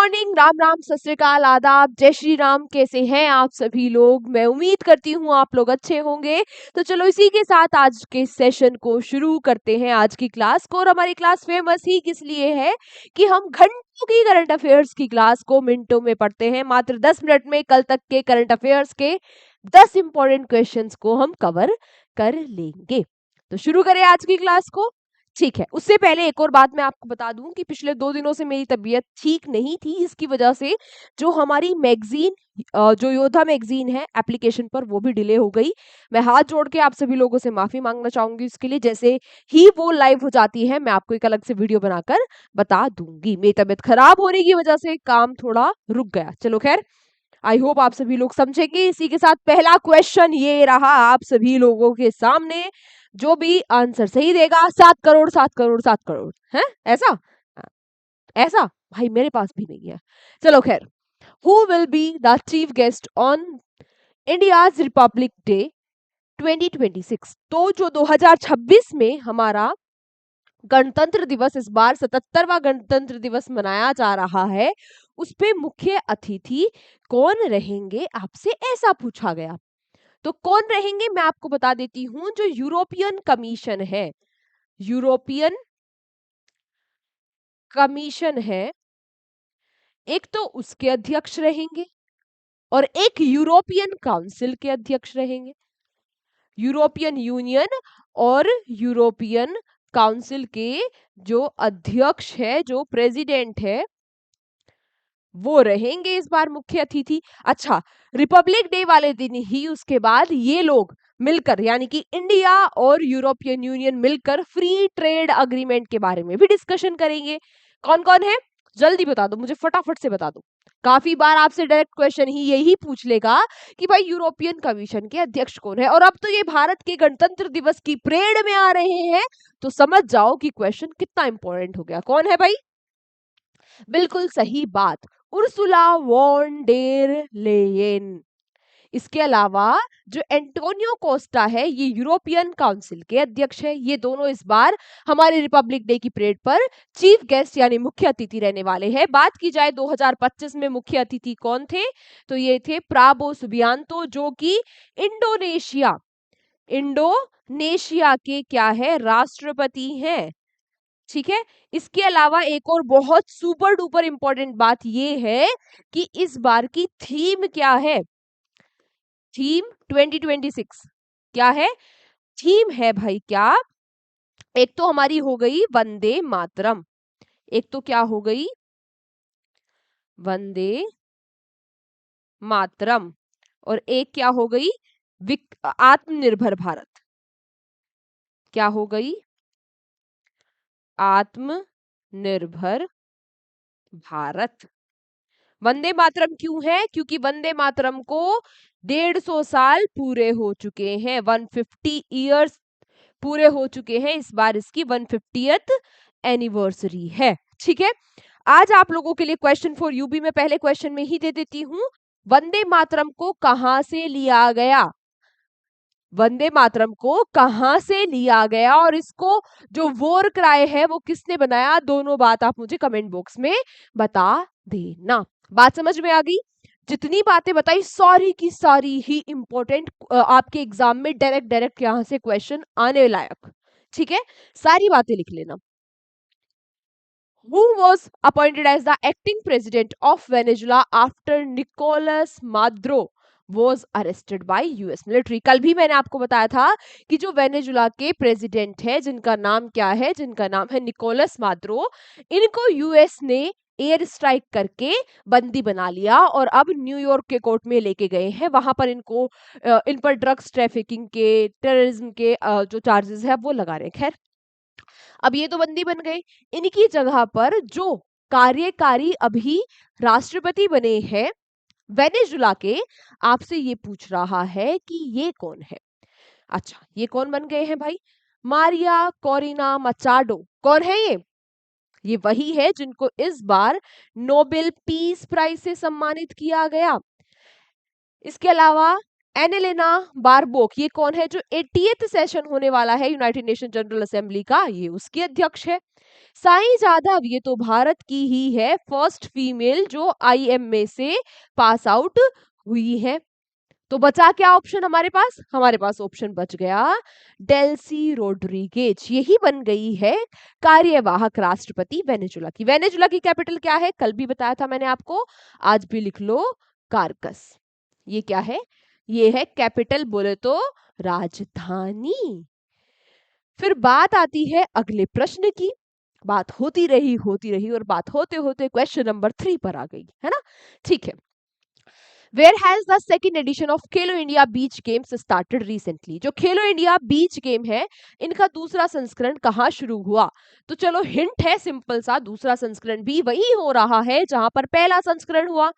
Morning, Ram Ram, सत श्री अकाल, आदाब, जय श्री राम। कैसे हैं आप सभी लोग? मैं उम्मीद करती हूँ आप लोग अच्छे होंगे। तो चलो इसी के साथ आज के सेशन को शुरू करते हैं, आज की क्लास को। और हमारी क्लास फेमस ही किस लिए है कि हम घंटों की करंट अफेयर्स की क्लास को मिनटों में पढ़ते हैं। मात्र 10 मिनट में कल तक के करंट अफेयर्स के 10 इंपॉर्टेंट क्वेश्चंस को हम कवर कर लेंगे। तो शुरू करें आज की क्लास को। ठीक है, उससे पहले एक और बात मैं आपको बता दूं कि पिछले 2 दिनों से मेरी तबीयत ठीक नहीं थी। इसकी वजह से जो हमारी मैगजीन जो योद्धा मैगजीन है एप्लीकेशन पर, वो भी डिले हो गई। मैं हाथ जोड़ के आप सभी लोगों से माफी मांगना चाहूंगी इसके लिए। जैसे ही वो लाइव हो जाती है मैं आपको एक अलग से वीडियो बनाकर बता दूंगी। मेरी तबीयत खराब होने की वजह से काम थोड़ा रुक गया। चलो खैर, आई होप आप सभी लोग समझेंगे। इसी के साथ पहला क्वेश्चन ये रहा आप सभी लोगों के सामने। जो भी आंसर सही देगा 7 करोड़ 7 करोड़ 7 करोड़ है। ऐसा हाँ, ऐसा भाई मेरे पास भी नहीं है। चलो खैर, who will be the chief guest on India's Republic day 2026? तो जो 2026 में हमारा गणतंत्र दिवस, इस बार 77वां गणतंत्र दिवस मनाया जा रहा है, उस पे मुख्य अतिथि कौन रहेंगे आपसे ऐसा पूछा गया। तो कौन रहेंगे मैं आपको बता देती हूं। जो यूरोपियन कमीशन है, यूरोपियन कमीशन है, एक तो उसके अध्यक्ष रहेंगे और एक यूरोपियन काउंसिल के अध्यक्ष रहेंगे। यूरोपियन यूनियन और यूरोपियन काउंसिल के जो अध्यक्ष है, जो प्रेसिडेंट है, वो रहेंगे इस बार मुख्य अतिथि। अच्छा, रिपब्लिक डे वाले दिन ही उसके बाद ये लोग मिलकर, यानी कि इंडिया और यूरोपियन यूनियन मिलकर फ्री ट्रेड अग्रीमेंट के बारे में भी डिस्कशन करेंगे। कौन कौन है जल्दी बता दो मुझे, फटाफट से बता दो। काफी बार आपसे डायरेक्ट क्वेश्चन ही यही पूछ लेगा कि भाई यूरोपियन कमीशन के अध्यक्ष कौन है। और अब तो ये भारत के गणतंत्र दिवस की परेड में आ रहे हैं, तो समझ जाओ कि क्वेश्चन कितना इंपॉर्टेंट हो गया। कौन है भाई? बिल्कुल सही बात, उर्सुला वॉन डेर लेयेन। इसके अलावा जो एंटोनियो कोस्टा है, ये यूरोपियन काउंसिल के अध्यक्ष है। ये दोनों इस बार हमारे रिपब्लिक डे की परेड पर चीफ गेस्ट यानी मुख्य अतिथि रहने वाले हैं। बात की जाए 2025 में मुख्य अतिथि कौन थे, तो ये थे प्राबो सुबियांतो, जो कि इंडोनेशिया के क्या है, राष्ट्रपति हैं। ठीक है। इसके अलावा एक और बहुत सुपर डुपर इंपॉर्टेंट बात ये है कि इस बार की थीम क्या है। थीम 2026 क्या है? थीम है भाई क्या? एक तो हमारी हो गई वंदे मातरम, एक तो क्या हो गई, वंदे मातरम, और एक क्या हो गई, आत्मनिर्भर भारत। क्या हो गई? आत्मनिर्भर भारत। वंदे मातरम क्यों है? क्योंकि वंदे मातरम को 150 साल पूरे हो चुके हैं, 150 ईयर्स पूरे हो चुके हैं। इस बार इसकी 150th एनिवर्सरी है। ठीक है, आज आप लोगों के लिए क्वेश्चन फॉर यू भी मैं पहले क्वेश्चन में ही दे देती हूँ। वंदे मातरम को कहां से लिया गया? वंदे मातरम को कहां से लिया गया और इसको जो वॉर क्राई है वो किसने बनाया? दोनों बात आप मुझे कमेंट बॉक्स में बता देना। बात समझ में आ गई? जितनी बातें बताई सारी की सारी ही इंपॉर्टेंट, आपके एग्जाम में डायरेक्ट यहां से क्वेश्चन आने लायक। ठीक है, सारी बातें लिख लेना। Who was appointed as the acting president of Venezuela after Nicolas Maduro was arrested by US military? कल भी मैंने आपको बताया था कि जो वेनेजुला के प्रेसिडेंट है, जिनका नाम क्या है, जिनका नाम है निकोलस माद्रो, इनको यूएस ने एयर स्ट्राइक करके बंदी बना लिया और अब न्यूयॉर्क के कोर्ट में लेके गए हैं। वहां पर इनको इन पर ड्रग्स ट्रैफिकिंग के, टेररिज्म के जो चार्जेस है वो लगा रहे हैं। खैर, अब ये तो बंदी बन गए। इनकी जगह पर जो कार्यकारी अभी राष्ट्रपति बने हैं वेनेजुला के, आपसे ये पूछ रहा है कि ये कौन है। अच्छा, ये कौन बन गए हैं भाई? Maria Corina Machado. कौन है ये? ये वही है जिनको इस बार नोबेल पीस प्राइज से सम्मानित किया गया। इसके अलावा एनेलेना बारबोक, ये कौन है? जो 80th सेशन होने वाला है यूनाइटेड नेशन जनरल असेंबली का, ये उसकी अध्यक्ष है। साई जाधव, ये तो भारत की ही है फर्स्ट फीमेल जो IMA से पास आउट हुई है। तो बचा क्या ऑप्शन हमारे पास ऑप्शन बच गया डेल्सी रोड्रिगेज, यही बन गई है कार्यवाहक राष्ट्रपति वेनेजुला की। वेनेजुला की कैपिटल क्या है, कल भी बताया था मैंने आपको, आज भी लिख लो, कारकस। ये क्या है, ये है कैपिटल, बोले तो राजधानी। फिर बात आती है अगले प्रश्न की। बात होती रही और बात होते होते क्वेश्चन नंबर 3 पर आ गई है ना। ठीक है, where has the second edition of Khelo India beach games started recently. जो खेलो इंडिया बीच गेम है, इनका दूसरा संस्करण कहाँ शुरू हुआ? तो चलो हिंट है सिंपल सा, दूसरा संस्करण भी वही हो रहा है जहां पर पहला संस्करण हुआ।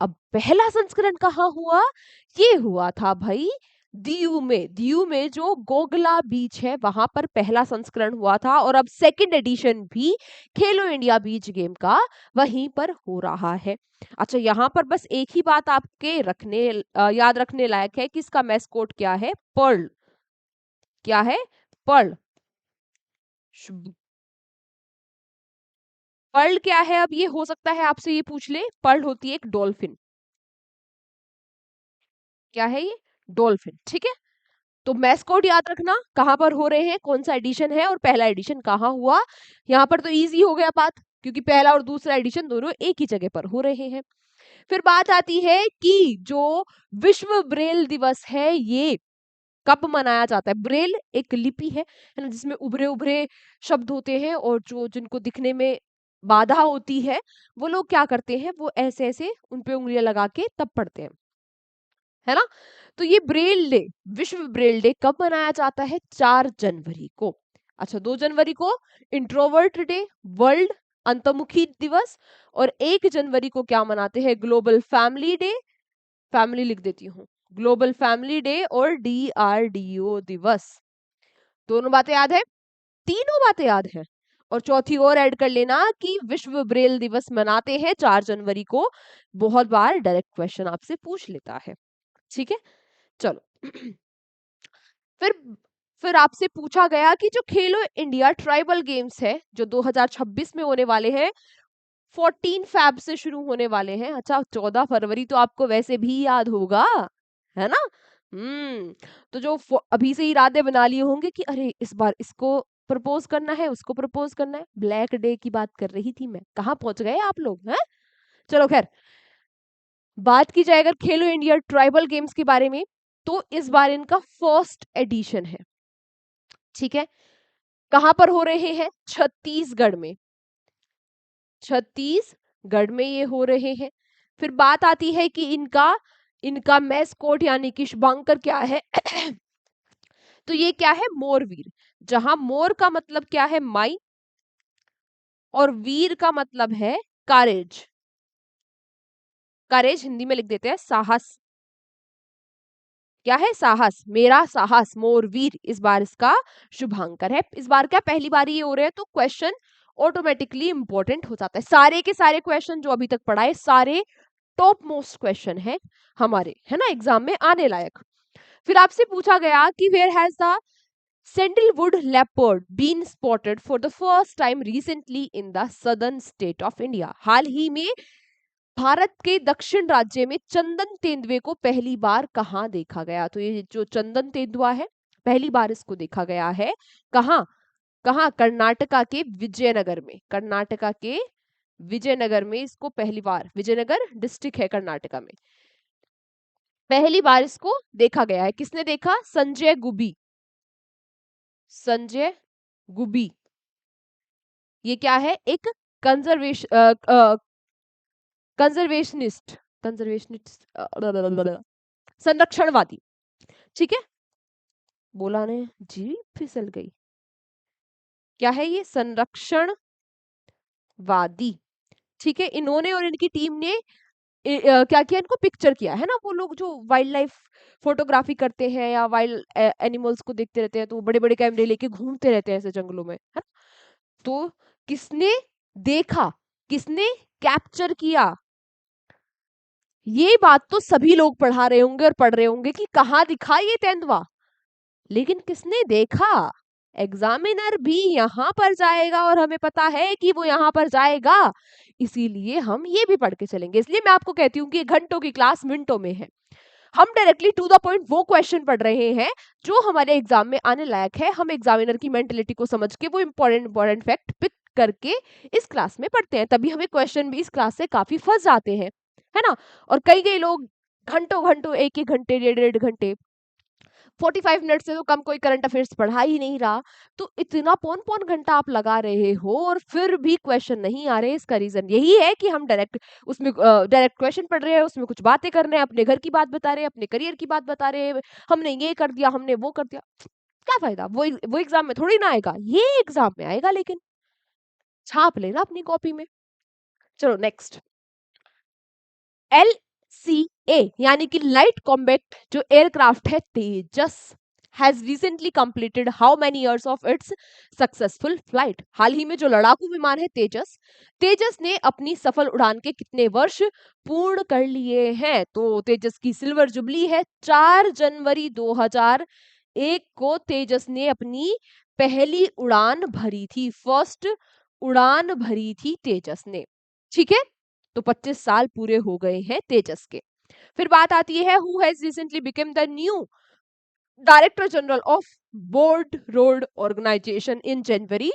अब पहला संस्करण कहाँ हुआ? ये हुआ था भाई दीव में जो गोगला बीच है वहां पर पहला संस्करण हुआ था, और अब सेकंड एडिशन भी खेलो इंडिया बीच गेम का वहीं पर हो रहा है। अच्छा, यहाँ पर बस एक ही बात आपके याद रखने लायक है कि इसका मैस्कोट क्या है, पर्ल। क्या है? पर्ल। पर्ल क्या है? अब ये हो सकता है आपसे ये पूछ ले, पर्ल होती है एक डॉल्फिन। क्या है ये? डॉल्फिन। ठीक है, तो मैस्कोट याद रखना, कहां पर हो रहे हैं, कौन सा एडिशन है और पहला एडिशन कहाँ हुआ। यहाँ पर तो इजी हो गया बात, क्योंकि पहला और दूसरा एडिशन दोनों एक ही जगह पर हो रहे हैं। फिर बात आती है कि जो विश्व ब्रेल दिवस है ये कब मनाया जाता है। ब्रेल एक लिपि है ना, जिसमें उभरे उभरे शब्द होते हैं और जो जिनको दिखने में बाधा होती है, वो लोग क्या करते हैं, वो ऐसे ऐसे उन पे उंगलियां लगा के तब पढ़ते हैं, है ना। तो ये ब्रेल डे, विश्व ब्रेल डे कब मनाया जाता है? 4 जनवरी को। अच्छा, 2 जनवरी को इंट्रोवर्ट डे, वर्ल्ड अंतर्मुखी दिवस, और 1 जनवरी को क्या मनाते हैं? ग्लोबल फैमिली डे, फैमिली लिख देती हूँ, ग्लोबल फैमिली डे और DRDO दिवस। दोनों बातें याद है? तीनों बातें याद है। और चौथी और ऐड कर लेना कि विश्व ब्रेल दिवस मनाते हैं 4 जनवरी को। बहुत बार डायरेक्ट क्वेश्चन आपसे पूछ लेता है। ठीक है, चलो। फिर फिर आपसे पूछा गया कि जो खेलो इंडिया ट्राइबल गेम्स है जो 2026 में होने वाले हैं, 14 फैब से शुरू होने वाले हैं। अच्छा, 14 फरवरी तो आपको वैसे भी याद होगा, है ना। तो जो अभी से इरादे बना लिए होंगे कि अरे इस बार इसको प्रपोज करना है, उसको प्रपोज करना है, ब्लैक डे की बात कर रही थी मैं, कहाँ पहुंच गए आप लोग हैं। चलो खैर, बात की जाए अगर खेलो इंडिया ट्राइबल गेम्स के बारे में, तो इस बार इनका फर्स्ट एडिशन है। ठीक है, कहां पर हो रहे हैं? छत्तीसगढ़ में, छत्तीसगढ़ में ये हो रहे हैं। फिर बात आती है कि इनका इनका मैस्कोट यानी कि शुभांकर क्या है? तो ये क्या है? मोरवीर। जहां मोर का मतलब क्या है? माई, और वीर का मतलब है करेज। करेज हिंदी में लिख देते हैं साहस। क्या है? साहस, मेरा साहस, मोरवीर इस बार इसका शुभांकर है। इस बार क्या पहली बार ये हो रहा है, तो क्वेश्चन ऑटोमेटिकली इंपॉर्टेंट हो जाता है। सारे के सारे क्वेश्चन जो अभी तक पढ़ाए, सारे टॉप मोस्ट क्वेश्चन है हमारे, है ना, एग्जाम में आने लायक। फिर आपसे पूछा गया कि where has the sandalwood leopard been spotted for the first time recently in the southern state of India. हाल ही में भारत के दक्षिण राज्य में चंदन तेंदुए को पहली बार कहाँ देखा गया? तो ये जो चंदन तेंदुआ है, पहली बार इसको देखा गया है कहाँ? कहाँ? कर्नाटका के विजयनगर में। कर्नाटका के विजयनगर में इसको पहली बार, विजयनगर डिस्ट्रिक्ट है कर्नाटका में, पहली बार इसको देखा गया है। किसने देखा? संजय गुबी। संजय गुबी, ये क्या है? एक कंजर्वेशन कंजर्वेशनिस्ट, कंजर्वेशनिस्ट, संरक्षणवादी। ठीक है, बोला ने जी फिसल गई। क्या है ये? संरक्षणवादी। ठीक है, इन्होंने और इनकी टीम ने क्या किया? इनको पिक्चर किया है ना। वो लोग जो वाइल्ड लाइफ फोटोग्राफी करते हैं या वाइल्ड एनिमल्स को देखते रहते हैं, तो बड़े बड़े कैमरे लेके घूमते रहते हैं ऐसे जंगलों में, है ना। तो किसने देखा, किसने कैप्चर किया? ये बात तो सभी लोग पढ़ा रहे होंगे और पढ़ रहे होंगे कि कहाँ दिखा ये तेंदुआ, लेकिन किसने देखा? एग्जामिनर भी यहाँ पर जाएगा और हमें पता है कि वो यहाँ पर जाएगा, इसीलिए हम ये भी पढ़ के चलेंगे। इसलिए मैं आपको कहती हूँ कि घंटों की क्लास मिनटों में है। हम डायरेक्टली टू द पॉइंट वो क्वेश्चन पढ़ रहे हैं जो हमारे एग्जाम में आने लायक है। हम एग्जामिनर की मेंटेलिटी को समझ के वो इंपॉर्टेंट फैक्ट पिक करके इस क्लास में पढ़ते हैं, तभी हमें क्वेश्चन भी इस क्लास से काफी फंस जाते हैं, है ना। और कई कई लोग घंटों घंटों, एक एक घंटे, डेढ़ डेढ़ घंटे, 45 मिनट से तो कम कोई करंट अफेयर्स पढ़ा ही नहीं रहा। तो इतना पौन पौन घंटा आप लगा रहे हो और फिर भी क्वेश्चन नहीं आ रहे, इसका रीजन यही है कि हम डायरेक्ट क्वेश्चन पढ़ रहे हैं, उसमें कुछ बातें कर रहे हैं, अपने घर की बात बता रहे हैं, अपने करियर की बात बता रहे हैं, हमने ये कर दिया, हमने वो कर दिया। क्या फायदा? वो एग्जाम में थोड़ी ना आएगा, ये एग्जाम में आएगा, लेकिन छाप लेना अपनी कॉपी में। चलो नेक्स्ट, LCA यानी कि लाइट कॉम्बैट जो एयरक्राफ्ट है Tejas has recently completed how many years of its successful flight. हाल ही में जो लड़ाकू विमान है तेजस, तेजस ने अपनी सफल उड़ान के कितने वर्ष पूर्ण कर लिए हैं? तो तेजस की सिल्वर जुबली है। 4 जनवरी 2001 को तेजस ने अपनी पहली उड़ान भरी थी, फर्स्ट उड़ान भरी थी तेजस ने, ठीक है। तो 25 साल पूरे हो गए हैं तेजस के। फिर बात आती है who has recently become the new director general of border road organisation in January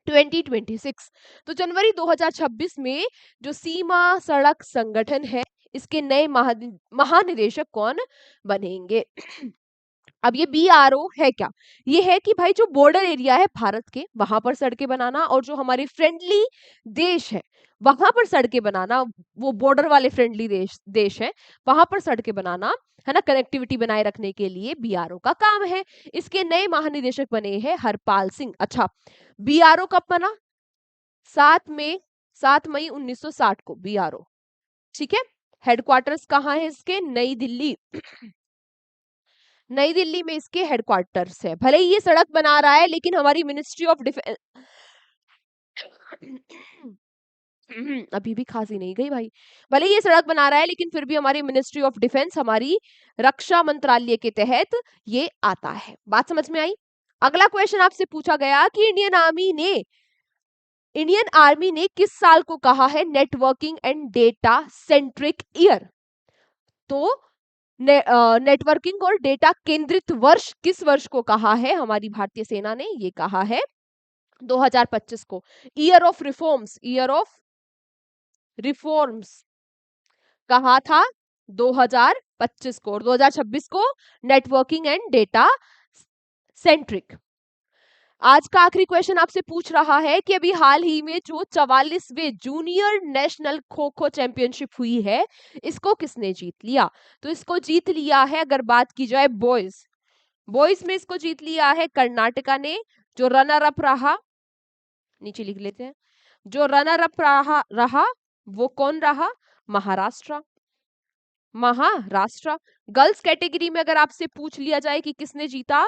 2026। तो जनवरी 2026 में जो सीमा सड़क संगठन है, इसके नए महानिदेशक कौन बनेंगे? अब ये BRO है क्या? ये है कि भाई जो बॉर्डर एरिया है भारत के, वहां पर सड़कें बनाना, और जो हमारे फ्रेंडली देश है वहां पर सड़कें बनाना, वो बॉर्डर वाले फ्रेंडली देश है, वहां पर सड़कें बनाना, है ना, कनेक्टिविटी बनाए रखने के लिए BRO का काम है। इसके नए महानिदेशक बने हैं हरपाल सिंह। अच्छा, BRO कब बना? 7 मई 1960 को BRO, ठीक है। हेडक्वार्टर्स कहाँ है इसके? नई दिल्ली। नई दिल्ली में इसके हेडक्वार्टर्स है। भले ही ये सड़क बना रहा है, लेकिन हमारी मिनिस्ट्री ऑफ डिफेंस अभी भी खांसी नहीं गई भाई। भले ही ये सड़क बना रहा है, लेकिन फिर भी हमारी मिनिस्ट्री ऑफ डिफेंस, हमारी रक्षा मंत्रालय के तहत ये आता है। बात समझ में आई? अगला क्वेश्चन आपसे पूछा गया कि इंडियन आर्मी ने किस साल को कहा है networking and data centric year? तो नेटवर्किंग और डेटा केंद्रित वर्ष किस वर्ष को कहा है हमारी भारतीय सेना ने? ये कहा है 2025 को। ईयर ऑफ रिफॉर्म्स कहा था 2025 को, और 2026 को नेटवर्किंग एंड डेटा सेंट्रिक। आज का आखिरी क्वेश्चन आपसे पूछ रहा है कि अभी हाल ही में जो 44वें junior national kho kho championship हुई है, इसको किसने जीत लिया? तो इसको जीत लिया है, अगर बात की जाए बॉयज में इसको जीत लिया है कर्नाटका ने। जो रनर अप रहा, नीचे लिख लेते हैं, जो रनर अप रहा वो कौन रहा? महाराष्ट्र। गर्ल्स कैटेगरी में अगर आपसे पूछ लिया जाए कि किसने जीता,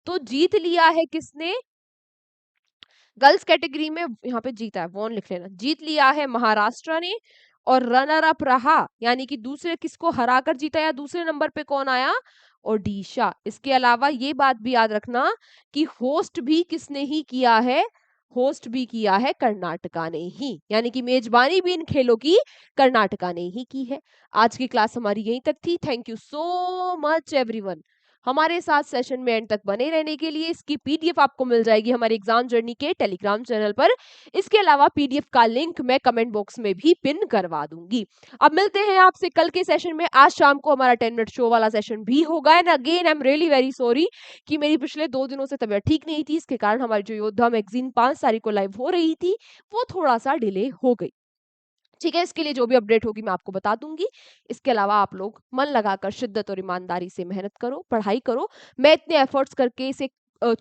तो जीत लिया है किसने? गर्ल्स कैटेगरी में यहाँ पे जीता है, वॉन लिख लेना, जीत लिया है महाराष्ट्र ने। और रनर अप रहा, यानी कि दूसरे किसको हराकर जीता, या दूसरे नंबर पे कौन आया? ओडिशा। इसके अलावा ये बात भी याद रखना कि होस्ट भी किसने ही किया है? होस्ट भी किया है कर्नाटका ने ही, यानी कि मेजबानी भी इन खेलों की कर्नाटका ने ही की है। आज की क्लास हमारी यहीं तक थी। Thank you so much everyone हमारे साथ सेशन में एंड तक बने रहने के लिए। इसकी PDF आपको मिल जाएगी हमारे एग्जाम जर्नी के टेलीग्राम चैनल पर। इसके अलावा PDF का लिंक मैं कमेंट बॉक्स में भी पिन करवा दूंगी। अब मिलते हैं आपसे कल के सेशन में। आज शाम को हमारा 10 मिनट शो वाला सेशन भी होगा। And again I am really very sorry कि मेरी पिछले 2 दिनों से तबीयत ठीक नहीं थी, इसके कारण हमारी जो योद्धा मैगजीन 5 तारीख को लाइव हो रही थी वो थोड़ा सा डिले हो गई, ठीक है। इसके लिए जो भी अपडेट होगी मैं आपको बता दूंगी। इसके अलावा आप लोग मन लगाकर शिद्दत और ईमानदारी से मेहनत करो, पढ़ाई करो। मैं इतने एफर्ट्स करके इसे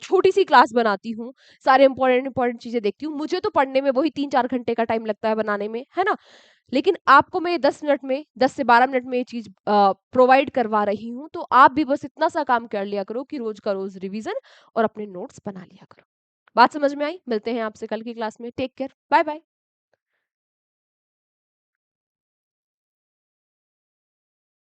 छोटी सी क्लास बनाती हूँ, सारे इंपॉर्टेंट चीजें देखती हूँ। मुझे तो पढ़ने में वही 3-4 घंटे का टाइम लगता है बनाने में, है ना। लेकिन आपको मैं 10 मिनट में, 10 से 12 मिनट में ये चीज प्रोवाइड करवा रही हूँ। तो आप भी बस इतना सा काम कर लिया करो कि रोज का रोज रिवीजन और अपने नोट्स बना लिया करो। बात समझ में आई? मिलते हैं आपसे कल की क्लास में। Take care, bye bye.